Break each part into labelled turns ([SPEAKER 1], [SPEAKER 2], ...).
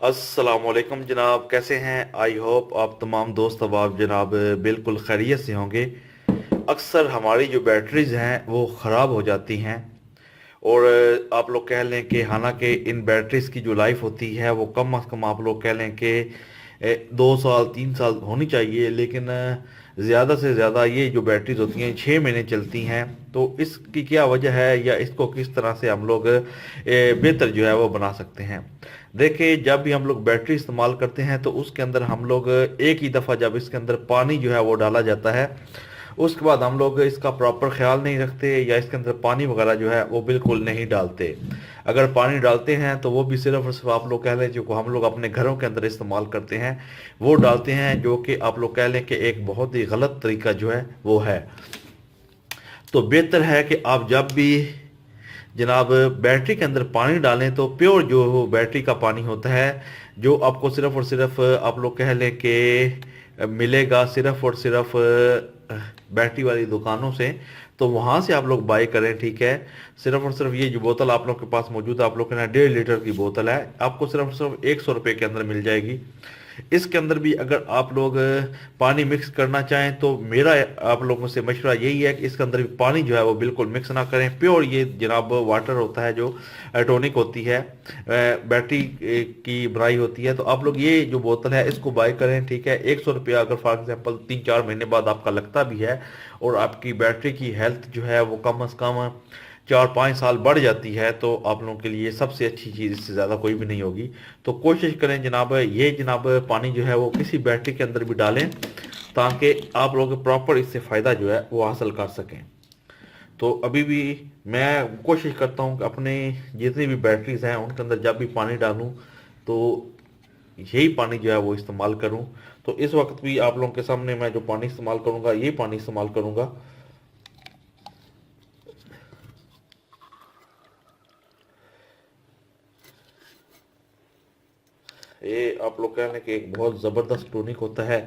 [SPEAKER 1] अस्सलामुअलैकुम जनाब, कैसे हैं? आई होप आप तमाम दोस्त अहबाब जनाब बिल्कुल खैरियत से होंगे। अक्सर हमारी जो बैटरीज हैं वो ख़राब हो जाती हैं और आप लोग कह लें कि हालांकि इन बैटरीज की जो लाइफ होती है वो कम अज़ कम आप लोग कह लें कि 2 साल 3 साल होनी चाहिए, लेकिन ज़्यादा से ज़्यादा ये जो बैटरीज होती हैं 6 महीने चलती हैं। तो इसकी क्या वजह है या इसको किस तरह से हम लोग बेहतर जो है वो बना सकते हैं? देखिए, जब भी हम लोग बैटरी इस्तेमाल करते हैं तो उसके अंदर हम लोग एक ही दफ़ा जब इसके अंदर पानी जो है वो डाला जाता है, उसके बाद हम लोग इसका प्रॉपर ख्याल नहीं रखते या इसके अंदर पानी वगैरह जो है वो बिल्कुल नहीं डालते। अगर पानी डालते हैं तो वो भी सिर्फ और सिर्फ आप लोग कह लें जो हम लोग अपने घरों के अंदर इस्तेमाल करते हैं वो डालते हैं, जो कि आप लोग कह लें कि एक बहुत ही गलत तरीका जो है वो है। तो बेहतर है कि आप जब भी जनाब बैटरी के अंदर पानी डालें तो प्योर जो बैटरी का पानी होता है, जो आपको सिर्फ और सिर्फ आप लोग कह लें कि मिलेगा सिर्फ और सिर्फ बैटरी वाली दुकानों से, तो वहाँ से आप लोग बाई करें। ठीक है, सिर्फ और सिर्फ ये जो बोतल आप लोग के पास मौजूद है, आप लोग के ना 1.5 लीटर की बोतल है, आपको सिर्फ और सिर्फ 100 रुपये के अंदर मिल जाएगी। इसके अंदर भी अगर आप लोग पानी मिक्स करना चाहें तो मेरा आप लोगों से मशवरा यही है कि इसके अंदर भी पानी जो है वो बिल्कुल मिक्स ना करें। प्योर ये जनाब वाटर होता है जो टॉनिक होती है, बैटरी की बनाई होती है। तो आप लोग ये जो बोतल है इसको बाय करें। ठीक है, 100 रुपया अगर फॉर एग्जाम्पल 3-4 महीने बाद आपका लगता भी है और आपकी बैटरी की हेल्थ जो है वो कम अज़ कम 4-5 साल बढ़ जाती है, तो आप लोगों के लिए सबसे अच्छी चीज़ इससे ज़्यादा कोई भी नहीं होगी। तो कोशिश करें जनाब ये जनाब पानी जो है वो किसी बैटरी के अंदर भी डालें ताकि आप लोग प्रॉपर इससे फ़ायदा जो है वो हासिल कर सकें। तो अभी भी मैं कोशिश करता हूँ कि अपने जितनी भी बैटरीज हैं उनके अंदर जब भी पानी डालूँ तो यही पानी जो है वो इस्तेमाल करूँ। तो इस वक्त भी आप लोगों के सामने मैं जो पानी इस्तेमाल करूँगा यही पानी इस्तेमाल करूँगा। ये आप लोग कह लें कि एक बहुत ज़बरदस्त टॉनिक होता है,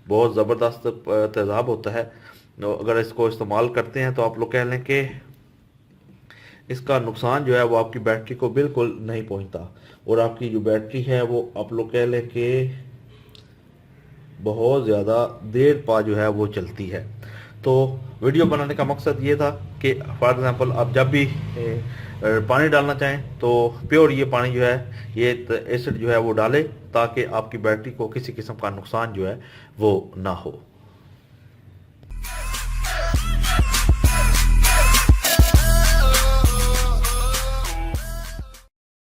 [SPEAKER 1] बहुत ज़बरदस्त तेज़ाब होता है। तो अगर इसको इस्तेमाल करते हैं तो आप लोग कह लें कि इसका नुकसान जो है वो आपकी बैटरी को बिल्कुल नहीं पहुंचता और आपकी जो बैटरी है वो आप लोग कह लें कि बहुत ज़्यादा देर पा जो है वो चलती है। तो वीडियो बनाने का मकसद ये था कि फॉर एग्ज़ाम्पल आप जब भी पानी डालना चाहें तो प्योर ये पानी जो है ये एसिड जो है वो डालें ताकि आपकी बैटरी को किसी किस्म का नुकसान जो है वो ना हो।